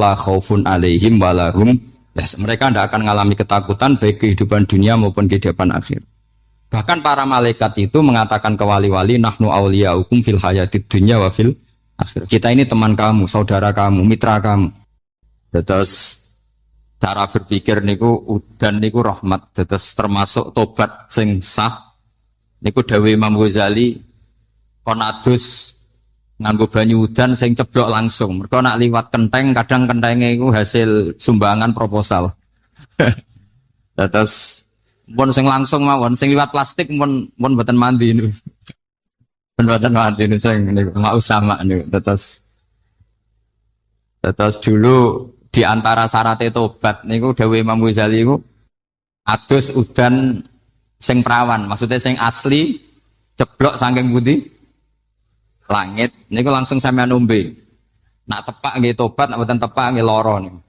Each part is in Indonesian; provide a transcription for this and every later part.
la khaufun alaihim walahum mereka tidak akan mengalami ketakutan baik kehidupan dunia maupun kehidupan akhir. Bahkan para malaikat itu mengatakan ke wali-wali nahnu awliyaukum fil hayatid dunya wa fil akhir. Kita ini teman kamu, saudara kamu, mitra kamu. Terus cara berpikir niku udan niku rahmat. Terus termasuk tobat sing sah. Niku dawuh Imam Ghazali kon adus nganggo banyu udan sing ceblok langsung. Mergo nak liwat kenteng kadang kentenge iku hasil sumbangan proposal. Terus mun sing langsung mawon sing liwat plastik mun mboten mandi niku. Mboten mandi niku sing niku mau sama niku. Terus dulu di antara syarat tobat niku dawuh Imam Ghazali niku adus udan sing prawan, maksudnya sing asli ceblok saking putih langit niku langsung sampean ombe. Nak tepak nggih tobat, nak mboten tepak nggih lara niku.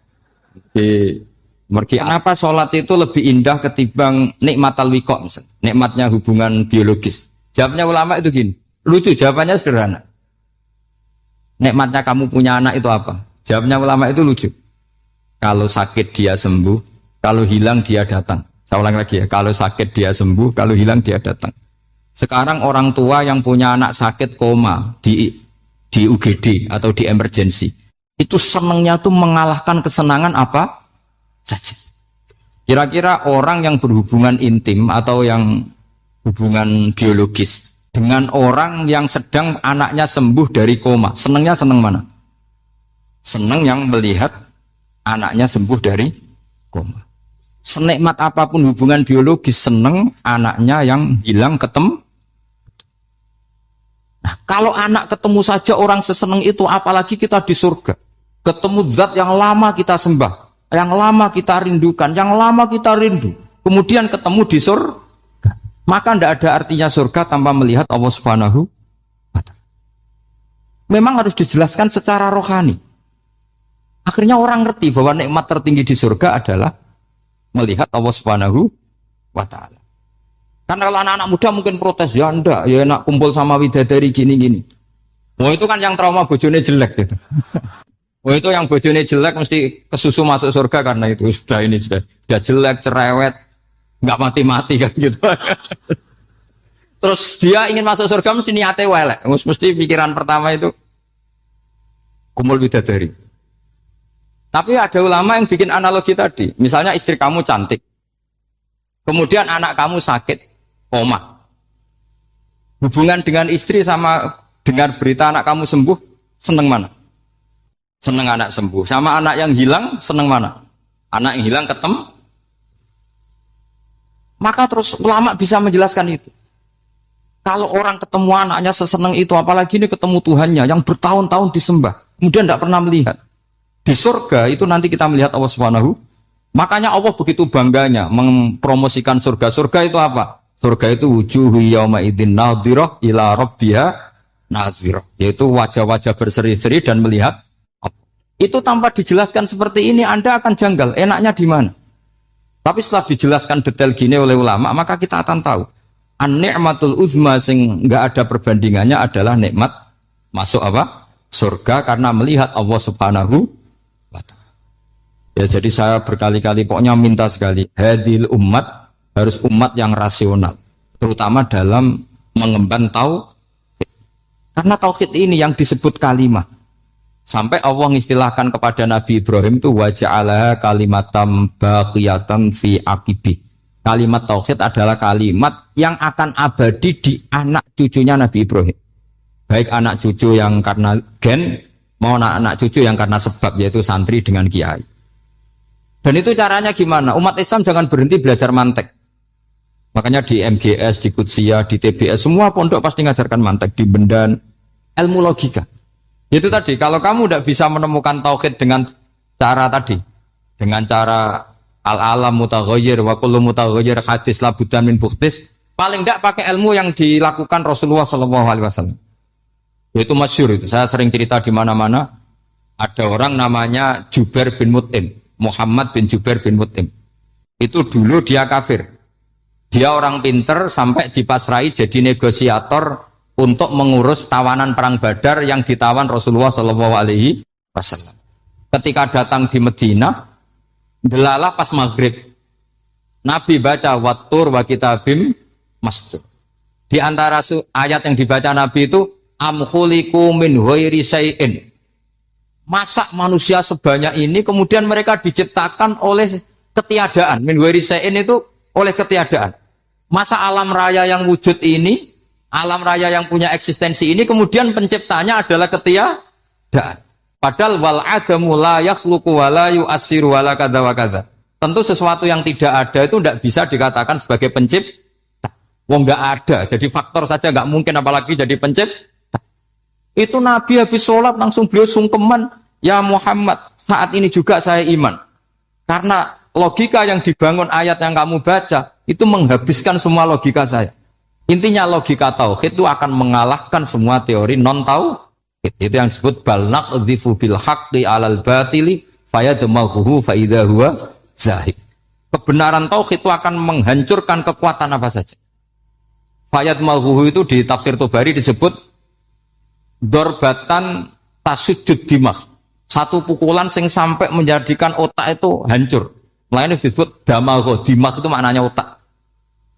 Kenapa sholat itu lebih indah ketimbang nikmatal wiqo misalnya, nikmatnya hubungan biologis? Jawabnya ulama itu gini, lucu jawabannya sederhana. Nikmatnya kamu punya anak itu apa? Jawabnya ulama itu lucu. Kalau sakit dia sembuh, kalau hilang dia datang. Saya ulang lagi ya, kalau sakit dia sembuh, kalau hilang dia datang. Sekarang orang tua yang punya anak sakit koma di UGD atau di emergency, itu senangnya tuh mengalahkan kesenangan apa saja. Kira-kira orang yang berhubungan intim atau yang hubungan biologis dengan orang yang sedang anaknya sembuh dari koma, senangnya senang mana? Senang yang melihat anaknya sembuh dari koma. Senikmat apapun hubungan biologis, senang anaknya yang hilang ketemu. Nah, kalau anak ketemu saja orang seseneng itu, apalagi kita di surga. Ketemu zat yang lama kita sembah, yang lama kita rindukan, yang lama kita rindu. Kemudian ketemu di surga. Maka tidak ada artinya surga tanpa melihat Allah Subhanahu wa ta'ala. Memang harus dijelaskan secara rohani. Akhirnya orang ngerti bahwa nikmat tertinggi di surga adalah melihat Allah Subhanahu wa ta'ala. Karena kalau anak-anak muda mungkin protes, ya enggak, ya enak kumpul sama widadari gini-gini. Wah itu kan yang trauma bojone jelek gitu. Wah itu yang bojone jelek mesti kesusu masuk surga karena itu sudah jelek, cerewet, nggak mati-mati kan gitu. Terus dia ingin masuk surga mesti niatnya welek. Mesti pikiran pertama itu kumpul widadari. Tapi ada ulama yang bikin analogi tadi. Misalnya istri kamu cantik. Kemudian anak kamu sakit, koma. Hubungan dengan istri sama dengar berita anak kamu sembuh, seneng mana? Seneng anak sembuh. Sama anak yang hilang, seneng mana? Anak yang hilang ketemu. Maka terus ulama bisa menjelaskan itu. Kalau orang ketemu anaknya seseneng itu, apalagi ini ketemu Tuhannya yang bertahun-tahun disembah. Kemudian tidak pernah melihat. Di surga itu nanti kita melihat Allah Subhanahu. Makanya Allah begitu bangganya mempromosikan surga. Surga itu apa? Surga itu wujuhu yauma idzin nadhirah ila rabbiha nadhirah. Yaitu wajah-wajah berseri-seri dan melihat. Itu tanpa dijelaskan seperti ini Anda akan janggal. Enaknya di mana? Tapi setelah dijelaskan detail gini oleh ulama, maka kita akan tahu. An-ni'matul uzma sing enggak ada perbandingannya adalah nikmat masuk apa? Surga karena melihat Allah Subhanahu. Ya jadi saya berkali-kali pokoknya minta sekali hadil umat harus umat yang rasional terutama dalam mengemban tauhid karena tauhid ini yang disebut kalimah sampai Allah mengistilahkan kepada Nabi Ibrahim itu waja'ala kalimatam baqiyatan fi aqibi. Kalimat tauhid adalah kalimat yang akan abadi di anak cucunya Nabi Ibrahim, baik anak cucu yang karena gen mau anak cucu yang karena sebab yaitu santri dengan kiai. Dan itu caranya gimana? Umat Islam jangan berhenti belajar mantek. Makanya di MGS, di Qudsiah, di TBS, semua pondok pasti ngajarkan mantek, di Bendan, ilmu logika. Itu tadi, kalau kamu tidak bisa menemukan tauhid dengan cara tadi, dengan cara al-alam mutaghayyir, wa kullu mutaghayyir hadis labudan min buktis, paling tidak pakai ilmu yang dilakukan Rasulullah SAW. Itu masyhur itu. Saya sering cerita di mana-mana. Ada orang namanya Jubair bin Mut'im. Muhammad bin Jubair bin Mut'im. Itu dulu dia kafir. Dia orang pinter sampai dipasrai jadi negosiator untuk mengurus tawanan perang Badar yang ditawan Rasulullah SAW. ketika datang di Medina, delalah pas maghrib. Nabi baca wattur wa kitabim mastur. Di antara ayat yang dibaca Nabi itu am khuliqu min ghairi syai'in. Masa manusia sebanyak ini kemudian mereka diciptakan oleh ketiadaan. Min ghairi syai'in itu oleh ketiadaan. Masa alam raya yang wujud ini, alam raya yang punya eksistensi ini kemudian penciptanya adalah ketiadaan. Padahal wal adamu la yakhluqu wa la yu'assiru wa la kadza wa kadza. Tentu sesuatu yang tidak ada itu tidak bisa dikatakan sebagai pencipta. Wong nggak ada, jadi faktor saja nggak mungkin apalagi jadi pencipta. Itu Nabi habis sholat langsung beliau sungkeman, ya Muhammad, saat ini juga saya iman. Karena logika yang dibangun ayat yang kamu baca itu menghabiskan semua logika saya. Intinya logika tauhid itu akan mengalahkan semua teori non tauhid. Itu yang disebut bal naqdhifu bil haqqi 'alal batili fayadmaghuhu fa idza huwa zahid. Kebenaran tauhid itu akan menghancurkan kekuatan apa saja. Fayadmaghuhu itu di tafsir Tobari disebut dorbatan tasujud dimah. Satu pukulan sing sampai menjadikan otak itu hancur. Lainnya disebut damagho, dimah itu maknanya otak.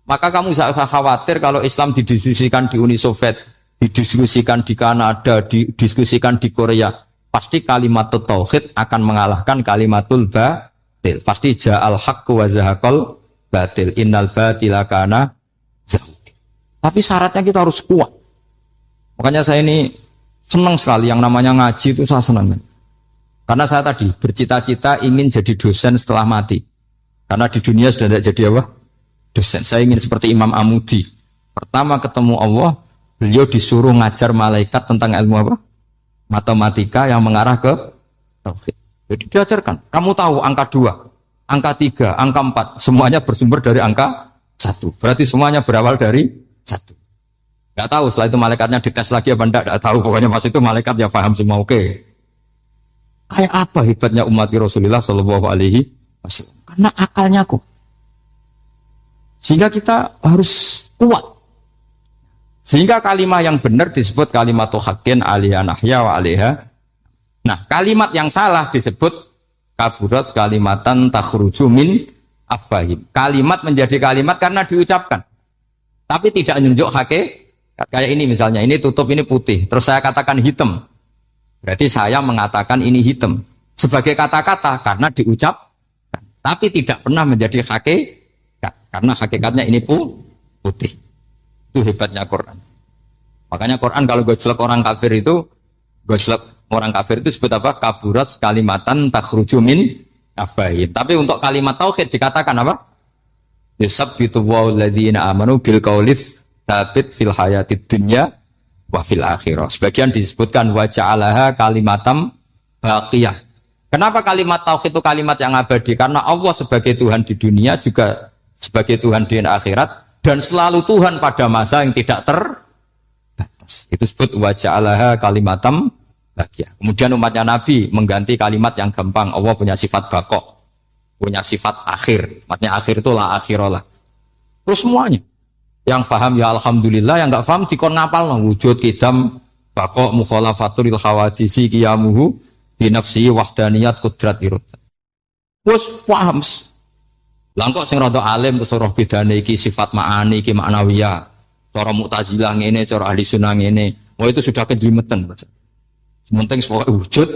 Maka kamu tidak usah khawatir kalau Islam didiskusikan di Uni Soviet, didiskusikan di Kanada, didiskusikan di Korea. Pasti kalimat tauhid akan mengalahkan kalimatul batil. Pasti ja'al haqqu wa zahaqal batil. Innal batila kana zahuq. Tapi syaratnya kita harus kuat. Makanya saya ini senang sekali yang namanya ngaji itu saya senang. Karena saya tadi bercita-cita ingin jadi dosen setelah mati. Karena di dunia sudah tidak jadi apa? Dosen. Saya ingin seperti Imam Amudi. Pertama ketemu Allah, beliau disuruh ngajar malaikat tentang ilmu apa? Matematika yang mengarah ke tauhid. Jadi diajarkan. Kamu tahu angka 2, angka 3, angka 4. Semuanya bersumber dari angka 1. Berarti semuanya berawal dari 1. Tidak tahu setelah itu malaikatnya dites lagi apa tidak tahu. Pokoknya pas itu malaikat ya paham semua oke. Kayak apa hebatnya umat Rasulullah Shallallahu Alaihi Wasallam? Karena akalnya kok. Sehingga kita harus kuat. Sehingga kalimat yang benar disebut kalimat haqqin alaiha nahya wa alaiha. Nah, kalimat yang salah disebut kaburat kalimatan takhruju min afwahim. Kalimat menjadi kalimat karena diucapkan. Tapi tidak menunjuk hakikat. Kayak ini misalnya, ini tutup, ini putih. Terus saya katakan hitam. Berarti saya mengatakan ini hitam sebagai kata-kata karena diucapkan, tapi tidak pernah menjadi hakikat karena hakikatnya ini putih. Itu hebatnya Quran. Makanya Quran kalau gue jelek orang kafir itu, gue jelek orang kafir itu sebut apa? Kaburas kalimatan takhruju min afwahihim. Tapi untuk kalimat tauhid dikatakan apa? Yusabbitu walladzina amanu bil qaulif tsabit fil hayatid dunya wa fil akhirah. Sebagian disebutkan wa ja'alaha kalimatam baqiyah. Kenapa kalimat tauhid itu kalimat yang abadi? Karena Allah sebagai Tuhan di dunia juga sebagai Tuhan di akhirat dan selalu Tuhan pada masa yang tidak terbatas. Itu disebut wa ja'alaha kalimatam baqiyah. Kemudian umatnya Nabi mengganti kalimat yang gampang. Allah punya sifat baqo, punya sifat akhir. Maksudnya akhir itu la akhirah lah. Terus semuanya. Yang paham ya alhamdulillah, yang enggak paham dikon ngapal no. Wujud kidam baqo mukhalafatul khawadisi qiyamuhu bi nafsi wahdaniyat qudrat irad. Wes paham. Lah kok sing rada alim terus roh bedane iki sifat ma'ani iki maknawiyah. Cara Mu'tazilah ngene, cara ahli sunnah ngene. Wah itu sudah kejlimetan. Sementing wujud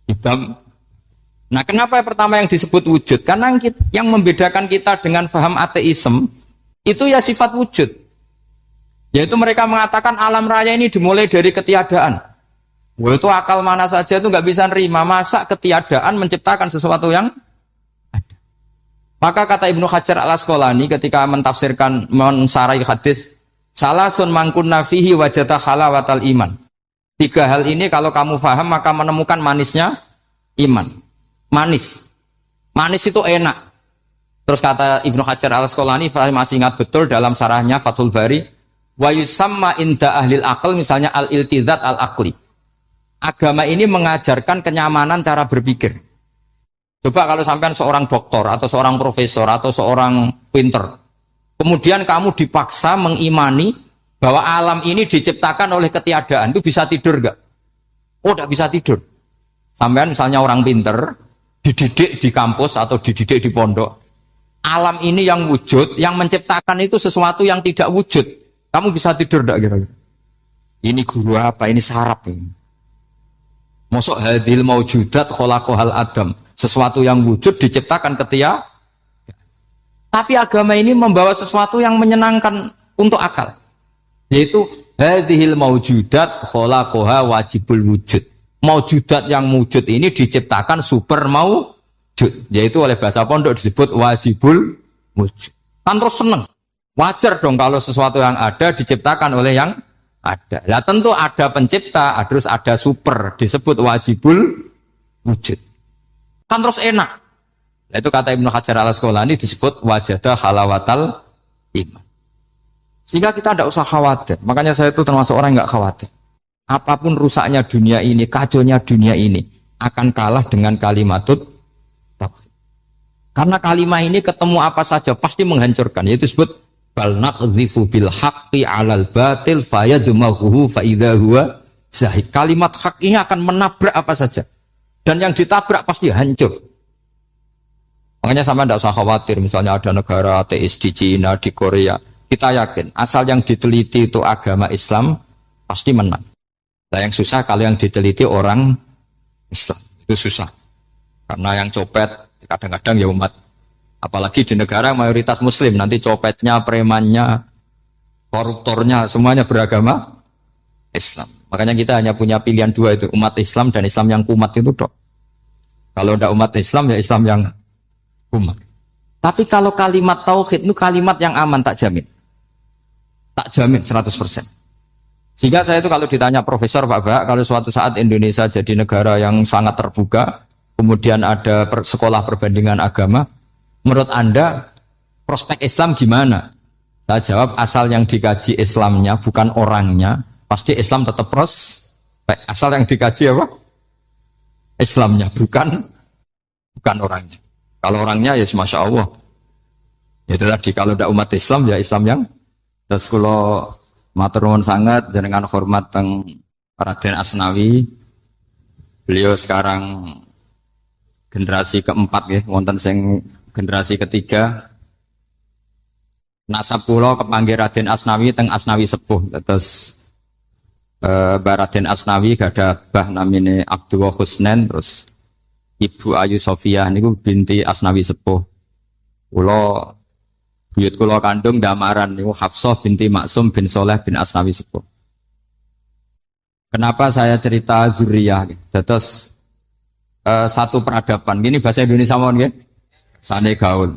kidam. Nah, kenapa pertama yang disebut wujud? Karena yang membedakan kita dengan paham ateisme itu ya sifat wujud. Yaitu mereka mengatakan alam raya ini dimulai dari ketiadaan. Wah itu akal mana saja itu nggak bisa nerima. Masa ketiadaan menciptakan sesuatu yang ada. Maka kata Ibnu Hajar al-Asqalani ketika mentafsirkan mensarai hadis, salasun mangkunna fihi wajata halawatal iman. 3 hal ini kalau kamu faham maka menemukan manisnya iman. Manis. Manis itu enak. Terus kata Ibnu Hajar al-Asqalani, masih ingat betul dalam sarahnya Fathul Bari, wa yusamma inda ahlil aql, misalnya al-iltizat al-aqli. Agama ini mengajarkan kenyamanan cara berpikir. Coba kalau sampean seorang doktor atau seorang profesor atau seorang pinter, kemudian kamu dipaksa mengimani bahwa alam ini diciptakan oleh ketiadaan, itu bisa tidur enggak? Oh, enggak bisa tidur. Sampean misalnya orang pinter, dididik di kampus atau dididik di pondok. Alam ini yang wujud, yang menciptakan itu sesuatu yang tidak wujud. Kamu bisa tidur enggak kira-kira? Ini guru apa? Ini sarap ini. Mosok hadil maujudat khalaqahal adam. Sesuatu yang wujud diciptakan ketika. Tapi agama ini membawa sesuatu yang menyenangkan untuk akal. Yaitu hadhil maujudat khalaqaha wajibul wujud. Maujudat yang wujud ini diciptakan super maujud, yaitu oleh bahasa pondok disebut wajibul wujud. Kan terus seneng. Wajar dong kalau sesuatu yang ada diciptakan oleh yang ada. Lah tentu ada pencipta, terus ada super, disebut wajibul wujud. Kan terus enak. Nah, itu kata Ibnu Hajar al-Asqalani disebut wajadah halawatal iman. Sehingga kita tidak usah khawatir. Makanya saya itu termasuk orang yang nggak khawatir. Apapun rusaknya dunia ini, kacaunya dunia ini akan kalah dengan kalimatut tauhid. Karena kalimat ini ketemu apa saja pasti menghancurkan. Yaitu disebut bal naqdhifu bil haqqi 'alal batil fayadmaghuhu fa idza huwa zahid. Kalimat hak ini akan menabrak apa saja. Dan yang ditabrak pasti hancur. Makanya sama tidak usah khawatir misalnya ada negara ateis di Cina, di Korea. Kita yakin asal yang diteliti itu agama Islam pasti menang. Nah, yang susah kalau yang diteliti orang Islam, itu susah. Karena yang copet kadang-kadang ya umat. Apalagi di negara mayoritas muslim, nanti copetnya, premannya, koruptornya, semuanya beragama Islam. Makanya kita hanya punya pilihan dua itu, umat Islam dan Islam yang kumat itu dok. Kalau tidak umat Islam, ya Islam yang kumat. Tapi kalau kalimat tauhid itu kalimat yang aman, tak jamin. Tak jamin 100%. Sehingga saya itu kalau ditanya profesor Pak, kalau suatu saat Indonesia jadi negara yang sangat terbuka, kemudian ada sekolah perbandingan agama, menurut Anda prospek Islam gimana? Saya jawab asal yang dikaji Islamnya bukan orangnya, pasti Islam tetap prospek. Asal yang dikaji apa? Islamnya bukan orangnya. Kalau orangnya ya Masya Allah. Itu tadi kalau tidak umat Islam ya Islam yang terus kalau matur nuwun sangat dengan hormat teng Raden Asnawi. Beliau sekarang generasi keempat ya, wonten sing generasi ketiga. Nasab kula kepanggih Raden Asnawi teng Asnawi sepuh. Terus Mbak Raden Asnawi gadah bah namine Abdullah Husnen, terus Ibu Ayu Sofia niku binti Asnawi sepuh. Kula buyut kula kandung damaran niku Hafsah binti Maksum bin Soleh bin Asnawi sepuh. Kenapa saya cerita zuriyah? Terus satu peradaban. Gini bahasa Indonesia mohon nggih. Sane gaul.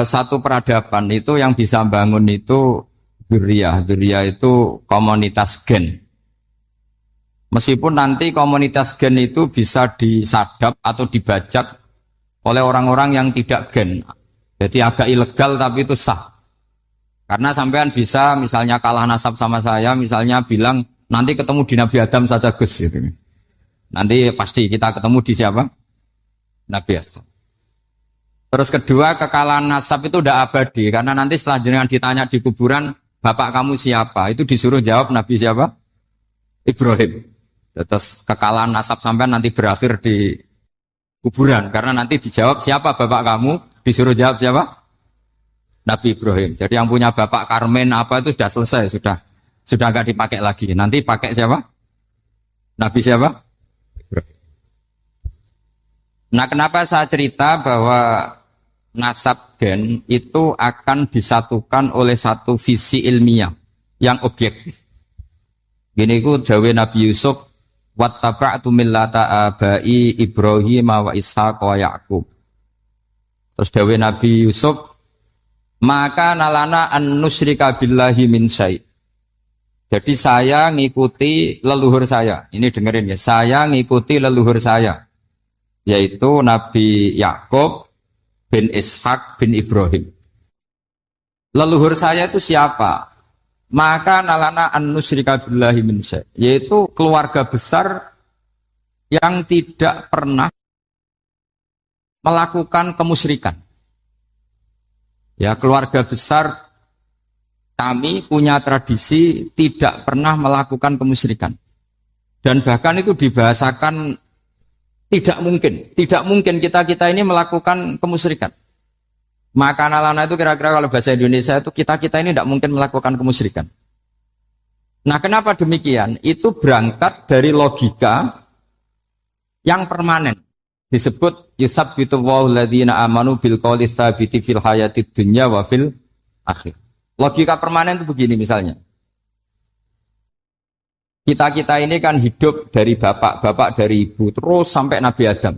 Satu peradaban itu yang bisa bangun itu zuriyah. Zuriyah itu komunitas gen. Meskipun nanti komunitas gen itu bisa disadap atau dibajak oleh orang-orang yang tidak gen. Jadi agak ilegal tapi itu sah. Karena sampean bisa misalnya kalah nasab sama saya, misalnya bilang nanti ketemu di Nabi Adam saja Gus gitu. Nanti pasti kita ketemu di siapa? Nabi Adam. Terus kedua, kekalahan nasab itu udah abadi karena nanti setelah jenengan ditanya di kuburan, bapak kamu siapa? Itu disuruh jawab Nabi siapa? Ibrahim. Terus kekalahan nasab sampean nanti berakhir di kuburan karena nanti dijawab siapa bapak kamu? Disuruh jawab siapa? Nabi Ibrahim. Jadi yang punya bapak Karmen apa itu sudah selesai, sudah nggak dipakai lagi. Nanti pakai siapa? Nabi siapa? Ibrahim. Nah, kenapa saya cerita bahwa nasab gen itu akan disatukan oleh satu visi ilmiah yang objektif. Gini ku jawe Nabi Yusuf, wattaba'tu millata abai Ibrahim wa Ishaq wa Yaqub. Terus dawe Nabi Yusuf, maka nalana an nusyrika billahi min syai'. Jadi saya ngikuti leluhur saya. Ini dengerin ya, saya ngikuti leluhur saya, yaitu Nabi Yakub bin Ishak bin Ibrahim. Leluhur saya itu siapa? Maka nalana an nusyrika billahi min syai', yaitu keluarga besar yang tidak pernah melakukan kemusyrikan. Ya, keluarga besar kami punya tradisi tidak pernah melakukan kemusyrikan. Dan bahkan itu dibahasakan tidak mungkin kita ini melakukan kemusyrikan. Maka lana itu kira-kira kalau bahasa Indonesia itu kita ini tidak mungkin melakukan kemusyrikan. Nah, kenapa demikian? Itu berangkat dari logika yang permanen. Disebut yusabbitu Allahu alladziina aamanu bil qouli tsabiti fil hayatid dunya wa fil akhir. Logika permanen itu begini misalnya. Kita ini kan hidup dari bapak dari ibu terus sampai Nabi Adam.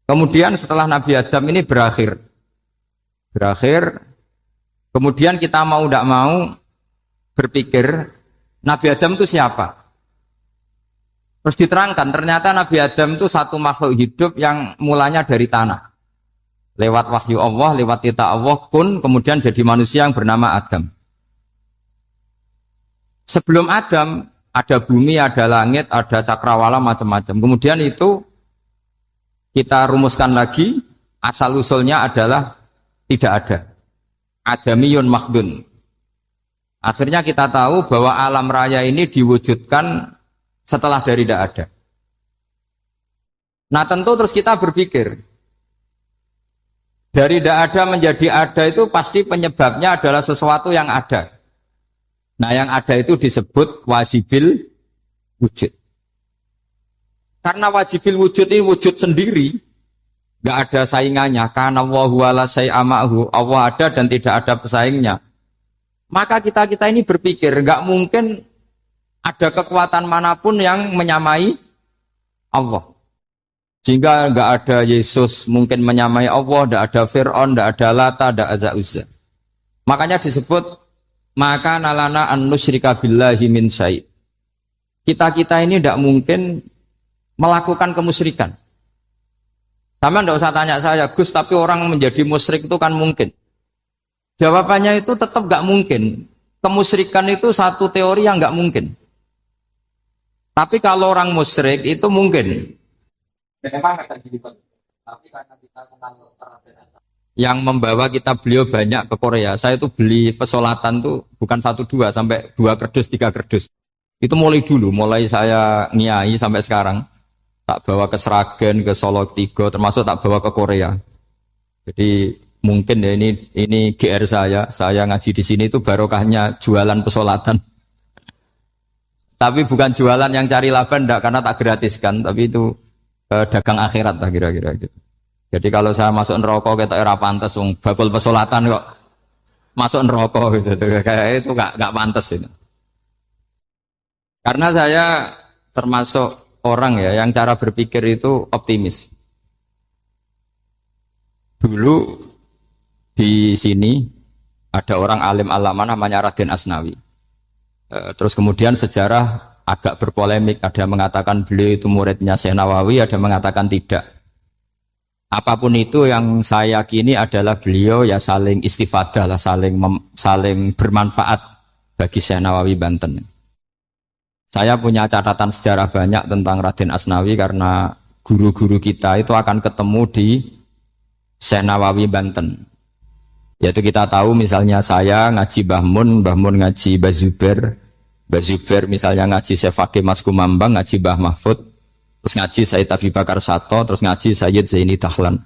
Kemudian setelah Nabi Adam ini berakhir. Kemudian kita mau tidak mau berpikir Nabi Adam itu siapa? Terus diterangkan ternyata Nabi Adam itu satu makhluk hidup yang mulanya dari tanah. Lewat wahyu Allah, lewat titah Allah kun kemudian jadi manusia yang bernama Adam. Sebelum Adam ada bumi, ada langit, ada cakrawala macam-macam. Kemudian itu kita rumuskan lagi asal usulnya adalah tidak ada. Adamiyun makhdun. Akhirnya kita tahu bahwa alam raya ini diwujudkan setelah dari tidak ada. Nah tentu terus kita berpikir dari tidak ada menjadi ada itu pasti penyebabnya adalah sesuatu yang ada. Nah yang ada itu disebut wajibil wujud. Karena wajibil wujud ini wujud sendiri, nggak ada saingannya. Karena Allahu ala syai'amahu, Allah ada dan tidak ada pesaingnya. Maka kita ini berpikir nggak mungkin ada kekuatan manapun yang menyamai Allah. Sehingga nggak ada Yesus mungkin menyamai Allah, nggak ada Fir'aun, nggak ada Lata, nggak ada Uzza. Makanya disebut maka nalana an nusyrika billahi min syai'. Kita ini tidak mungkin melakukan kemusyrikan. Sama tidak usah tanya saya, Gus, tapi orang menjadi musyrik itu kan mungkin. Jawabannya itu tetap nggak mungkin. Kemusyrikan itu satu teori yang nggak mungkin. Tapi kalau orang musyrik itu mungkin. Tapi karena kita kenal yang membawa beliau banyak ke Korea. Saya itu beli pesolatan tuh bukan 1, 2 sampai 2 kerdus, 3 kerdus. Itu mulai saya niai sampai sekarang. Tak bawa ke Sragen, ke Solo 3, termasuk tak bawa ke Korea. Jadi mungkin ya ini GR saya ngaji di sini itu barokahnya jualan pesolatan. Tapi bukan jualan yang cari laba enggak, karena tak gratiskan, tapi itu dagang akhirat lah kira-kira gitu. Jadi kalau saya masuk neraka kita era pantas bakul pesolatan kok masuk neraka gitu. Kayak itu enggak pantas itu. Karena saya termasuk orang ya yang cara berpikir itu optimis. Dulu di sini ada orang alim alama namanya Raden Asnawi. Terus kemudian sejarah agak berpolemik, ada yang mengatakan beliau itu muridnya Syekh Nawawi, ada yang mengatakan tidak. Apapun itu yang saya yakini adalah beliau ya saling istifadah lah, saling bermanfaat bagi Syekh Nawawi Banten. Saya punya catatan sejarah banyak tentang Raden Asnawi karena guru-guru kita itu akan ketemu di Syekh Nawawi Banten. Yaitu kita tahu misalnya saya ngaji Mbah Mun ngaji Mbah Zubair misalnya ngaji Syekh Fakih Mas Kumambang, ngaji Mbah Mahfud, terus ngaji Sayyid Abi Bakar Sato, terus ngaji Sayyid Zaini Dahlan.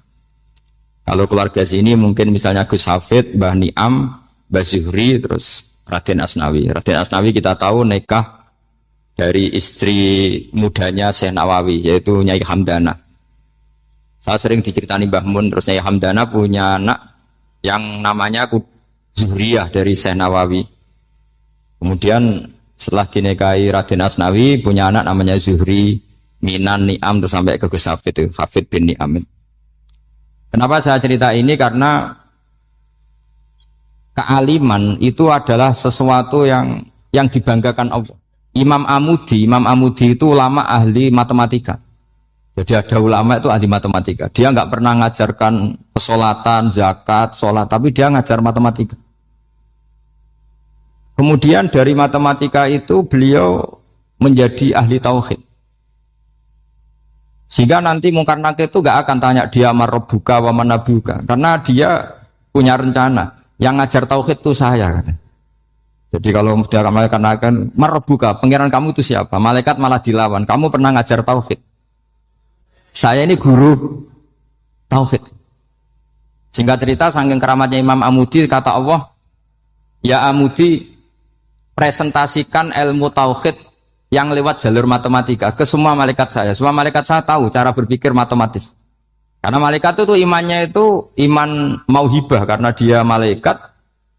Kalau keluarga sini mungkin misalnya Gus Hafid, Mbah Niam, Mbah Zuhri, terus Raden Asnawi. Raden Asnawi kita tahu nikah dari istri mudanya Syekh Nawawi, yaitu Nyai Hamdana. Saya sering diceritani Mbah Mun, terus Nyai Hamdana punya anak yang namanya Zuhriyah dari Syekh Nawawi. Kemudian setelah dinikahi Raden Asnawi punya anak namanya Zuhri, Minan, Ni'am, terus sampai ke Gus Hafid, Hafid bin Ni'am. Kenapa saya cerita ini? Karena kealiman itu adalah sesuatu yang dibanggakan Allah. Imam Amudi itu ulama ahli matematika. Jadi ada ulama itu ahli matematika. Dia nggak pernah ngajarkan pesolatan, zakat, sholat, tapi dia ngajar matematika. Kemudian dari matematika itu beliau menjadi ahli tauhid. Sehingga nanti Mungkar Nakir itu nggak akan tanya dia marabbuka wa manabuka, karena dia punya rencana. Yang ngajar tauhid itu saya. Jadi kalau dia malaikat akan marbuka, pangeran kamu itu siapa? Malaikat malah dilawan. Kamu pernah ngajar tauhid? Saya ini guru tauhid. Singkat cerita, saking keramatnya Imam Amudi, kata Allah, ya Amudi, presentasikan ilmu tauhid yang lewat jalur matematika ke semua malaikat saya. Semua malaikat saya tahu cara berpikir matematis. Karena malaikat itu imannya itu iman mauhibah, karena dia malaikat,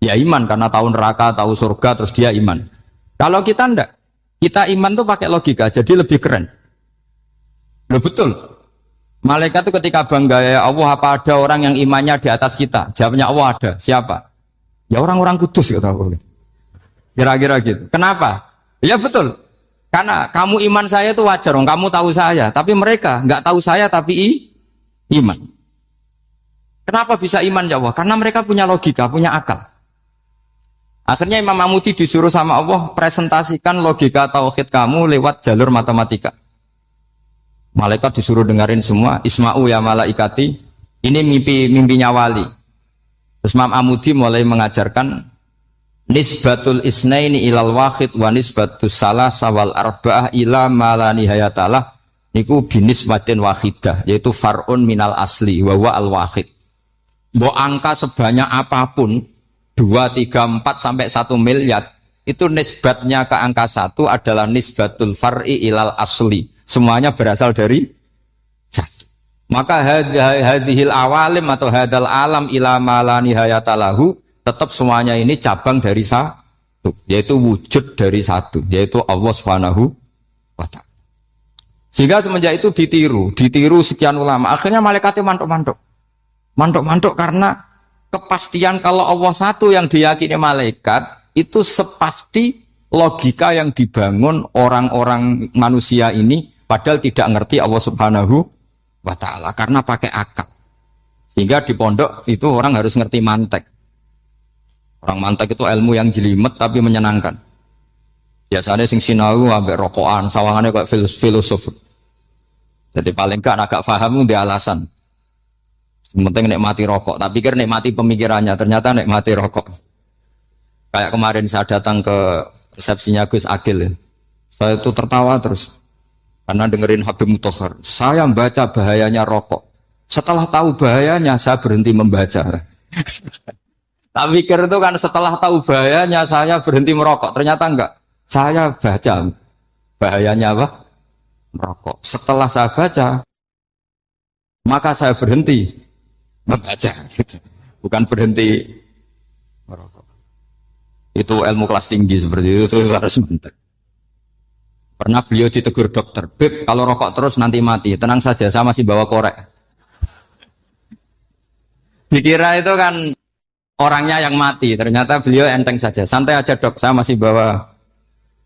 ya iman karena tahu neraka, tahu surga, terus dia iman. Kalau kita enggak, kita iman tuh pakai logika, jadi lebih keren. Loh betul. Malaikat itu ketika bangga, ya Allah, apa ada orang yang imannya di atas kita? Jawabnya Allah ada. Siapa? Ya orang-orang kudus, kata Allah. Kira-kira gitu. Kenapa? Ya betul. Karena kamu iman saya itu wajar, kamu tahu saya, tapi mereka nggak tahu saya tapi iman. Kenapa bisa iman ya Allah? Karena mereka punya logika, punya akal. Akhirnya Imam Amudi disuruh sama Allah presentasikan logika tauhid kamu lewat jalur matematika. Malaikat disuruh dengerin semua, Isma'u ya malaikati, ini mimpinya wali. Terus Imam Amudi mulai mengajarkan nisbatul isnaini ilal wahid wa nisbatus salasa wal arba'ah ila ma la nihayatalah niku binisbatin wahidah, yaitu far'un minal asli wa huwa al wahid. Mbok angka sebanyak apapun 2, 3, 4 sampai 1 miliar itu nisbatnya ke angka 1 adalah nisbatul far'i ilal asli. Semuanya berasal dari 1. Maka hadhil awalim atau hadal alam ila ma la nihayatalahu, tetap semuanya ini cabang dari 1, yaitu wujud dari 1, yaitu Allah Subhanahu wa ta'ala. Sehingga semenjak itu ditiru sekian ulama. Akhirnya malaikatnya mantuk karena kepastian kalau Allah 1 yang diyakini malaikat itu sepasti logika yang dibangun orang-orang manusia ini, padahal tidak ngerti Allah Subhanahu wa ta'ala karena pakai akal. Sehingga di pondok itu orang harus ngerti mantek. Orang mantek itu ilmu yang jelimet tapi menyenangkan. Biasanya sing sinau ambek rokokan, sawangannya kayak filosof. Jadi paling gak agak paham dia alasan. Penting nikmati rokok, tapi pikir nikmati pemikirannya, ternyata nikmati rokok. Kayak kemarin saya datang ke resepsinya Gus Agil, saya itu tertawa terus karena dengerin Habib Mutahar. Saya membaca bahayanya rokok. Setelah tahu bahayanya, saya berhenti membaca. Tak pikir itu kan setelah tahu bahayanya saya berhenti merokok. Ternyata enggak. Saya baca bahayanya apa? Merokok. Setelah saya baca, maka saya berhenti membaca. Bukan berhenti merokok. Itu ilmu kelas tinggi seperti itu harus mantap. Pernah beliau ditegur dokter, Beb, kalau rokok terus nanti mati. Tenang saja, saya masih bawa korek. Dikira itu kan orangnya yang mati, ternyata beliau enteng saja. Santai aja dok, saya masih bawa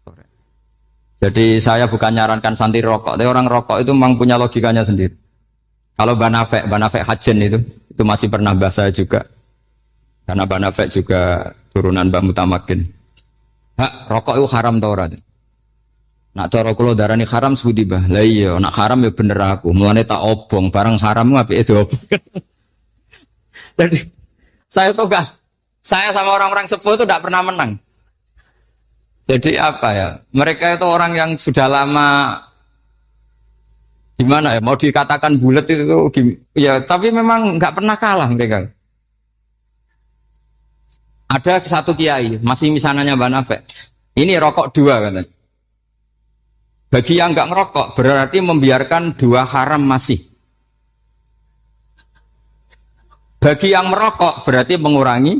korek. Jadi saya bukan nyarankan santai rokok, tapi orang rokok itu memang punya logikanya sendiri. Kalau Banafek Hajen itu masih pernah bahas saya juga. Karena Banafek juga turunan Mbah Mutamakin. Hak, rokok itu haram tau ora? Nak cara kula darani haram sebuti bah. Lah iya, nak haram ya bener aku. Mulane tak obong, barang haram apike diobong. Jadi saya tuh gak, saya sama orang-orang sepuh itu tidak pernah menang. Jadi apa ya? Mereka itu orang yang sudah lama gimana ya? Mau dikatakan bulat itu ya, tapi memang nggak pernah kalah mereka. Ada satu kiai, masih misananya Mbak Nafek. Ini rokok 2 katanya. Bagi yang nggak ngerokok berarti membiarkan 2 haram masih. Bagi yang merokok berarti mengurangi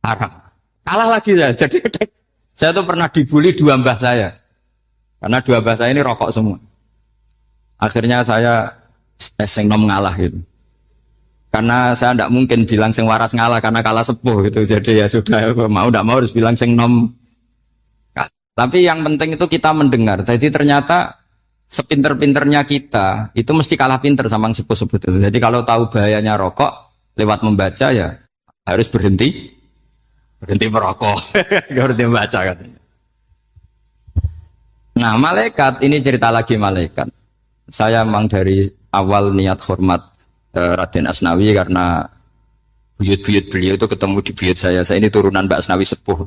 haram. Kalah lagi saya. Jadi saya tuh pernah dibully 2 mbah saya. Karena 2 mbah saya ini rokok semua. Akhirnya saya sing nom ngalah gitu. Karena saya tidak mungkin bilang sing waras ngalah karena kalah sepuh gitu. Jadi ya sudah, mau tidak mau harus bilang sing nom. Tapi yang penting itu kita mendengar. Jadi ternyata sepinter-pinternya kita itu mesti kalah pinter sama yang sepuh-sepuh itu. Jadi kalau tahu bahayanya rokok lewat membaca ya harus berhenti merokok. Berhenti membaca katanya. Nah malaikat ini cerita lagi malaikat. Saya memang dari awal niat hormat Raden Asnawi karena buyut-buyut beliau itu ketemu di buyut saya. Saya ini turunan Mbak Asnawi sepuh.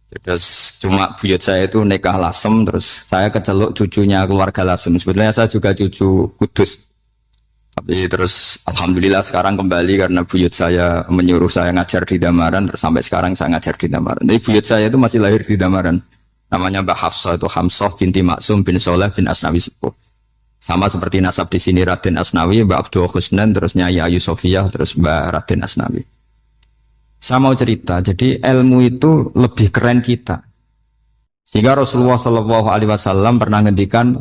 Terus cuma buyut saya itu nikah Lasem, terus saya keceluk cucunya keluarga Lasem. Sebenarnya saya juga cucu Kudus. Tapi terus alhamdulillah sekarang kembali karena buyut saya menyuruh saya ngajar di Damaran, terus sampai sekarang saya ngajar di Damaran. Jadi buyut saya itu masih lahir di Damaran. Namanya Mbak Hafsah, itu Hamsah binti Maksum bin Soleh bin Asnawi Sepuh. Sama seperti nasab di sini Raden Asnawi, Mbak Abdul Husnan, terus Nyai Ayu Sofiyah, terus Mbak Raden Asnawi. Saya mau cerita, jadi ilmu itu lebih keren kita. Sehingga Rasulullah Shallallahu Alaihi Wasallam pernah ngendikan,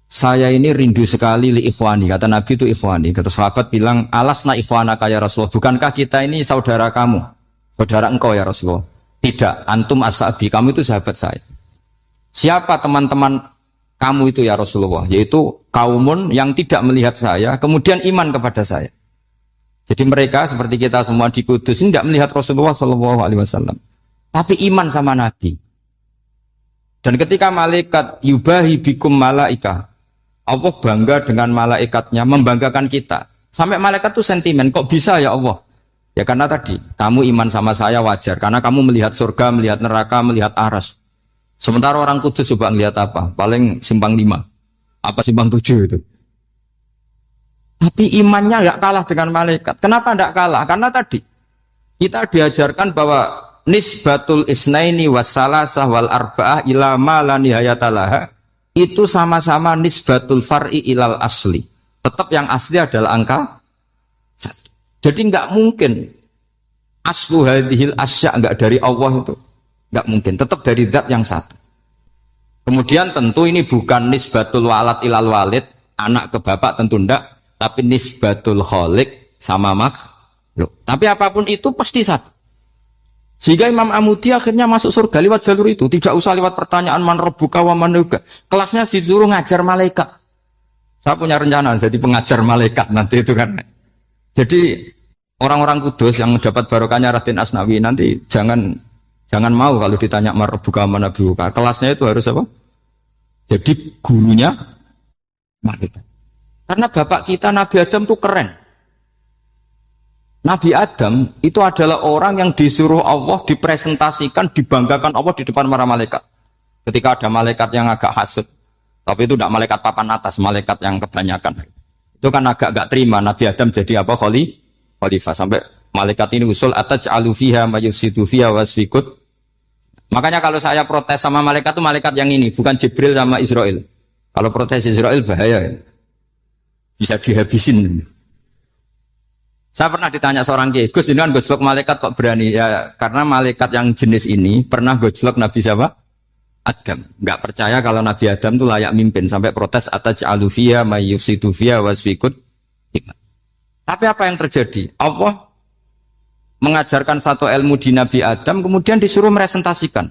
saya ini rindu sekali li ikhwani. Kata Nabi itu ikhwani. Kata sahabat bilang, alasna ikhwana kaya Rasulullah. Bukankah kita ini saudara kamu, saudara engkau ya Rasulullah? Tidak, antum ashabi, kamu itu sahabat saya. Siapa teman-teman kamu itu ya Rasulullah? Yaitu kaumun yang tidak melihat saya, kemudian iman kepada saya. Jadi mereka seperti kita semua di Kudus ini tidak melihat Rasulullah SAW, tapi iman sama Nabi. Dan ketika malaikat yubahi bikum malaika, Allah bangga dengan malaikatnya, membanggakan kita. Sampai malaikat itu sentimen, kok bisa ya Allah? Ya karena tadi, kamu iman sama saya wajar, karena kamu melihat surga, melihat neraka, melihat aras. Sementara orang Kudus coba ngelihat apa? Paling simpang 5, apa simpang 7 itu. Tapi imannya nggak kalah dengan malaikat. Kenapa nggak kalah? Karena tadi kita diajarkan bahwa nisbatul isnaini wassalasah wal arba'ah ila ma la nihayatalaha itu sama-sama nisbatul far'i ilal asli. Tetap yang asli adalah angka 1. Jadi nggak mungkin aslu hadhil asya nggak dari Allah itu. Nggak mungkin. Tetap dari zat yang 1. Kemudian tentu ini bukan nisbatul walad ilal walid, anak ke bapak tentu enggak. Tapi nisbatul khaliq sama makhluk. Tapi apapun itu pasti 1. Sehingga Imam Amudi akhirnya masuk surga lewat jalur itu. Tidak usah lewat pertanyaan man rabbuka wa man nuka. Kelasnya disuruh ngajar malaikat. Saya punya rencana jadi pengajar malaikat nanti itu kan. Jadi orang-orang Kudus yang dapat barokahnya Raden Asnawi nanti jangan mau kalau ditanya man rabbuka wa man nuka. Kelasnya itu harus apa? Jadi gurunya malaikat. Karena bapak kita Nabi Adam itu keren. Nabi Adam itu adalah orang yang disuruh Allah dipresentasikan, dibanggakan Allah di depan para malaikat. Ketika ada malaikat yang agak hasud, tapi itu tidak malaikat papan atas, malaikat yang kebanyakan. Itu kan agak gak terima Nabi Adam jadi apa? Khalifah. Sampai malaikat ini usul ataj'alu fiha mayusidu fiha wasfikut. Makanya kalau saya protes sama malaikat itu malaikat yang ini, bukan Jibril sama Israel. Kalau protes Israel bahaya ya. Bisa dihabisin. Saya pernah ditanya seorang kiai, Gus, ini kan gojlok malaikat kok berani? Ya karena malaikat yang jenis ini pernah gojlok Nabi siapa? Adam. Enggak percaya kalau Nabi Adam itu layak mimpin sampai protes ataj'alu fiha may yufsidu fiha wasfikut. Tapi apa yang terjadi? Allah mengajarkan satu ilmu di Nabi Adam kemudian disuruh meresentasikan.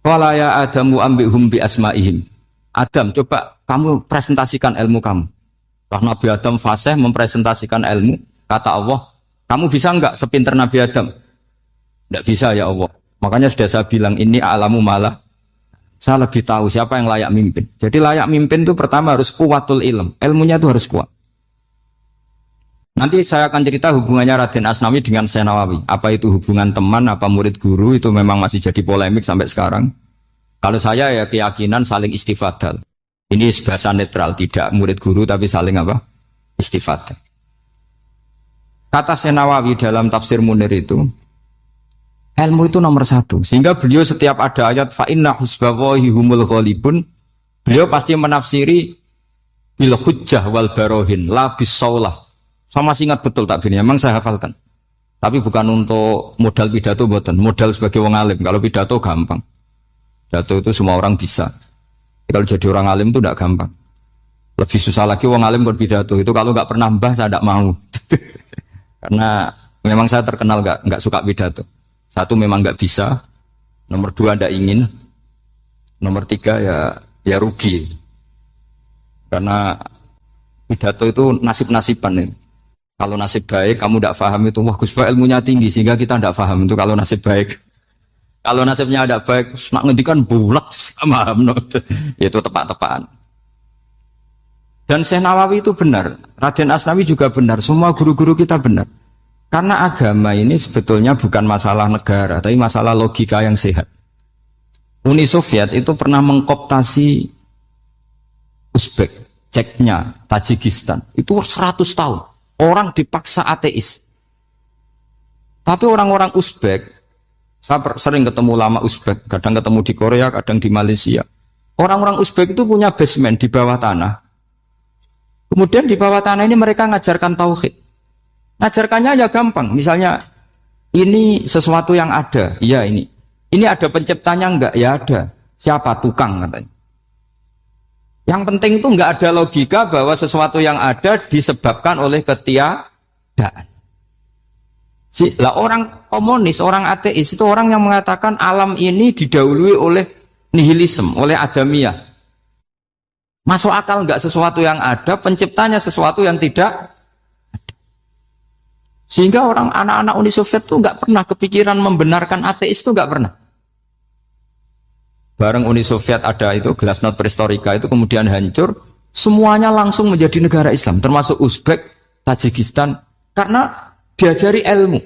Qala ya Adamu ambihum bi asma'ihim. Adam, coba kamu presentasikan ilmu kamu. Lah Nabi Adam fasih mempresentasikan ilmu. Kata Allah, kamu bisa enggak sepinter Nabi Adam? Enggak bisa ya Allah. Makanya sudah saya bilang, ini a'lamu malah. Saya lebih tahu siapa yang layak mimpin. Jadi layak mimpin itu pertama harus kuwatul ilm. Ilmunya itu harus kuat. Nanti saya akan cerita hubungannya Raden Asnawi dengan Syekh Nawawi. Apa itu hubungan teman, apa murid guru, itu memang masih jadi polemik sampai sekarang. Kalau saya ya keyakinan saling istifadah. Ini bahasa netral, tidak murid guru tapi saling apa? Istifadah. Kata Syekh Nawawi dalam tafsir Munir itu, ilmu itu nomor 1. Sehingga beliau setiap ada ayat fa inna hizballahi humul ghalibun, beliau pasti menafsiri bil hujjah wal barohin la bis saulah. Saya masih ingat betul takbirnya, memang saya hafalkan. Tapi bukan untuk modal pidato, bukan modal sebagai wong alim. Kalau pidato gampang. Pidato itu semua orang bisa. Kalau jadi orang alim itu tidak gampang. Lebih susah lagi wong alim berpidato. Itu kalau nggak pernah mbah saya tidak mau. Karena memang saya terkenal nggak suka pidato. 1 memang nggak bisa. Nomor 2 tidak ingin. Nomor 3 ya rugi. Karena pidato itu nasib-nasiban. Kalau nasib baik kamu tidak paham itu, wah Gus Ba ilmunya tinggi sehingga kita tidak paham itu kalau nasib baik. Kalau nasibnya ada baik, nak ngendikan bulat sama itu tepat-tepatan. Dan Syekh Nawawi itu benar, Raden Asnawi juga benar, semua guru-guru kita benar. Karena agama ini sebetulnya bukan masalah negara, tapi masalah logika yang sehat. Uni Soviet itu pernah mengkooptasi Uzbek, Ceknya, Tajikistan. Itu 100 tahun. Orang dipaksa ateis. Tapi orang-orang Uzbek, saya sering ketemu lama Uzbek, kadang ketemu di Korea, kadang di Malaysia. Orang-orang Uzbek itu punya basement di bawah tanah. Kemudian di bawah tanah ini mereka ngajarkan tauhid. Ngajarkannya ya gampang. Misalnya, ini sesuatu yang ada. Ya ini. Ini ada penciptanya enggak? Ya ada. Siapa? Tukang katanya. Yang penting itu enggak ada logika bahwa sesuatu yang ada disebabkan oleh ketiadaan. Lah orang komunis, orang ateis itu orang yang mengatakan alam ini didahului oleh nihilisme, oleh adamiyah. Masuk akal enggak sesuatu yang ada, penciptanya sesuatu yang tidak ada. Sehingga orang anak-anak Uni Soviet itu enggak pernah kepikiran membenarkan ateis itu enggak pernah. Bareng Uni Soviet ada itu Glasnost Perestroika itu kemudian hancur, semuanya langsung menjadi negara Islam, termasuk Uzbek, Tajikistan, karena diajari ilmu.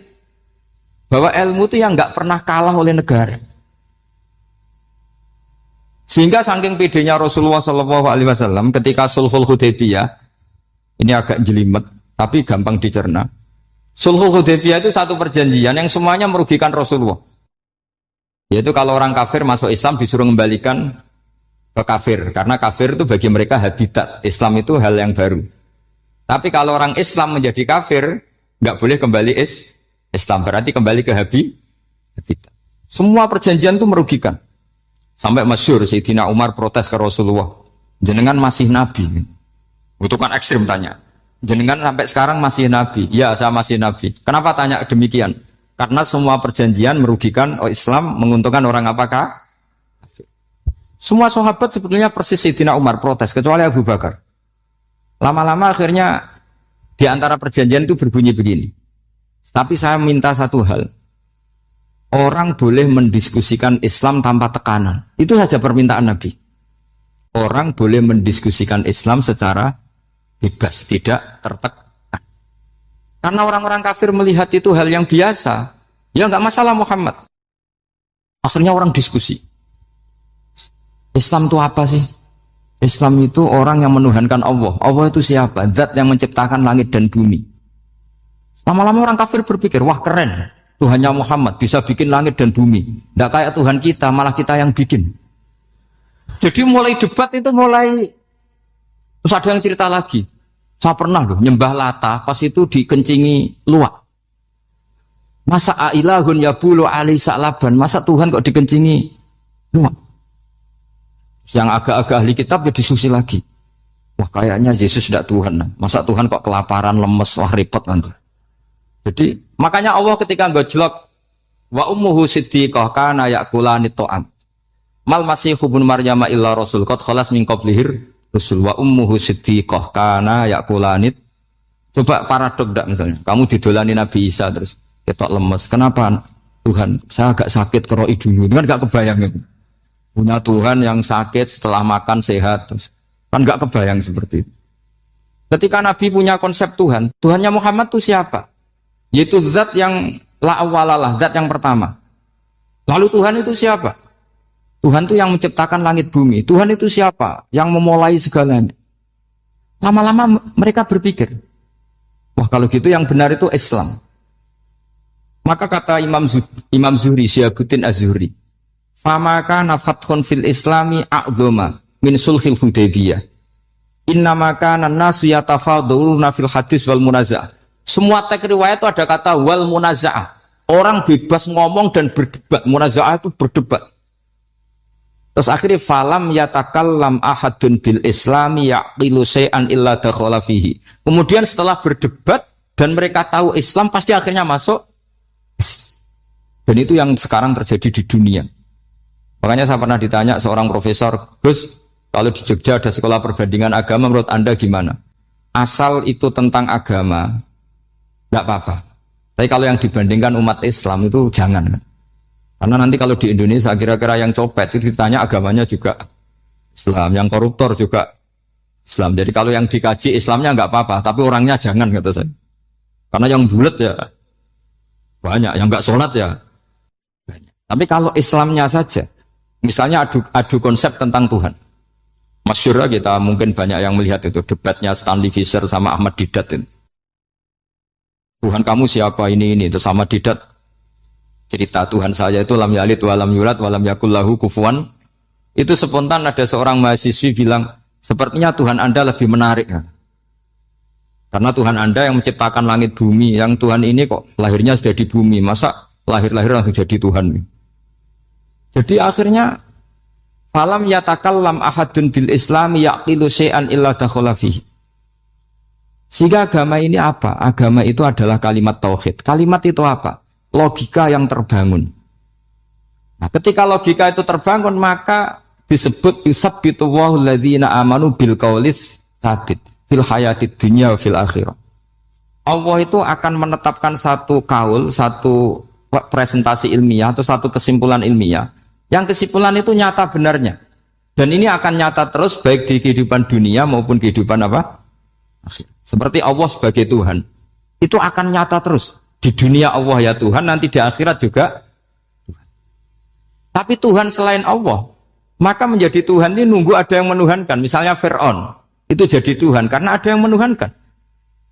Bahwa ilmu itu yang enggak pernah kalah oleh negara. Sehingga saking pedenya Rasulullah SAW ketika Sulhul Hudaybiyah, ini agak jelimet, tapi gampang dicerna. Sulhul Hudaybiyah itu satu perjanjian yang semuanya merugikan Rasulullah. Yaitu kalau orang kafir masuk Islam disuruh kembalikan ke kafir. Karena kafir itu bagi mereka habitat. Islam itu hal yang baru. Tapi kalau orang Islam menjadi kafir, nggak boleh kembali Islam. Berarti kembali ke habitat. Semua perjanjian itu merugikan. Sampai masyhur Sayyidina Umar protes ke Rasulullah. Jenengan masih Nabi. Itu kan ekstrim tanya. Jenengan sampai sekarang masih Nabi. Ya, saya masih Nabi. Kenapa tanya demikian? Karena semua perjanjian merugikan Islam, menguntungkan orang apakah? Semua sahabat sebetulnya persis Sayyidina Umar protes, kecuali Abu Bakar. Lama-lama akhirnya di antara perjanjian itu berbunyi begini. Tapi saya minta satu hal. Orang boleh mendiskusikan Islam tanpa tekanan. Itu saja permintaan Nabi. Orang boleh mendiskusikan Islam secara bebas, tidak tertekan. Karena orang-orang kafir melihat itu hal yang biasa. Ya nggak masalah Muhammad. Akhirnya orang diskusi. Islam itu apa sih? Islam itu orang yang menuhankan Allah. Allah itu siapa? Zat yang menciptakan langit dan bumi. Lama-lama orang kafir berpikir, wah keren. Tuhannya Muhammad bisa bikin langit dan bumi. Nggak kayak Tuhan kita, malah kita yang bikin. Jadi mulai debat itu mulai. Terus ada yang cerita lagi. Saya pernah loh nyembah Lata, pas itu dikencingi luwak. Masa ailahun ya bulu ali sa'laban, masa Tuhan kok dikencingi luwak? Yang agak-agak ahli kitab ya diskusi lagi. Wah kayaknya Yesus tidak Tuhan. Masa Tuhan kok kelaparan, lemes, wah repot nanti. Jadi makanya Allah ketika gojlok wa ummuhu siddiqah kana yakulani ta'am. Mal masihu ibnu Maryam illa rasul qad khalas min qablihir Rasul wa ummuhu siddiqah kana yakulanit. Coba paradok enggak misalnya. Kamu didolani Nabi Isa terus ketok lemes. Kenapa? Tuhan, saya agak sakit keroi dulu. Kan enggak kebayang itu. Punya Tuhan yang sakit setelah makan sehat terus. Kan enggak kebayang seperti itu. Ketika Nabi punya konsep Tuhan, Tuhannya Muhammad itu siapa? Yaitu zat yang la awalalah, zat yang pertama. Lalu Tuhan itu siapa? Tuhan itu yang menciptakan langit bumi. Tuhan itu siapa? Yang memulai segalanya. Lama-lama mereka berpikir, wah kalau gitu yang benar itu Islam. Maka kata Imam Zuhri, Syihabuddin Az-Zuhri, famaka nafathun fil islami a'zoma min sulhil Hudaybiyah. Innama kana an-nasu yatafadhaluna fil hadis wal munaza'ah. Semua teks riwayat itu ada kata wal munaza'ah. Orang bebas ngomong dan berdebat. Munaza'ah itu berdebat. Terus akhirnya falam yatakallam ahadun bil islami yaqilu syai'an illa dakhala fihi. Kemudian setelah berdebat dan mereka tahu Islam pasti akhirnya masuk. Dan itu yang sekarang terjadi di dunia. Makanya saya pernah ditanya seorang profesor, Gus, kalau di Jogja ada sekolah perbandingan agama menurut Anda gimana? Asal itu tentang agama, enggak apa-apa. Tapi kalau yang dibandingkan umat Islam itu jangan. Karena nanti kalau di Indonesia kira-kira yang copet itu ditanya agamanya juga Islam, yang koruptor juga Islam. Jadi kalau yang dikaji Islamnya enggak apa-apa, tapi orangnya jangan kata saya. Karena yang bulat ya Banyak yang enggak sholat ya banyak. Tapi kalau Islamnya saja, misalnya adu konsep tentang Tuhan. Masyhur kita mungkin banyak yang melihat itu debatnya Stanley Fischer sama Ahmad Didat itu. Tuhan kamu siapa ini itu sama Didat cerita Tuhan saya itu lam yalid walam yulad walam yakul lahu kufuwan. Itu spontan ada seorang mahasiswi bilang sepertinya Tuhan Anda lebih menarik kan? Karena Tuhan Anda yang menciptakan langit bumi, yang Tuhan ini kok lahirnya sudah di bumi, masa lahir-lahir langsung jadi Tuhan. Jadi akhirnya falam yatakallam ahadun bil islami yaqilu syai'an illa dakhala fihi. Sehingga agama ini apa? Agama itu adalah kalimat tauhid. Kalimat itu apa? Logika yang terbangun. Nah, ketika logika itu terbangun maka disebut yusabbitu Allahu alladzina amanu bil qaulis tsabit fil hayatid dunya wa fil akhirah. Allah itu akan menetapkan satu kaul, satu presentasi ilmiah atau satu kesimpulan ilmiah. Yang kesimpulan itu nyata benarnya. Dan ini akan nyata terus baik di kehidupan dunia maupun kehidupan apa? Seperti Allah sebagai Tuhan. Itu akan nyata terus. Di dunia Allah ya Tuhan, nanti di akhirat juga Tuhan. Tapi Tuhan selain Allah, maka menjadi Tuhan ini nunggu ada yang menuhankan. Misalnya Fir'aun, itu jadi Tuhan karena ada yang menuhankan.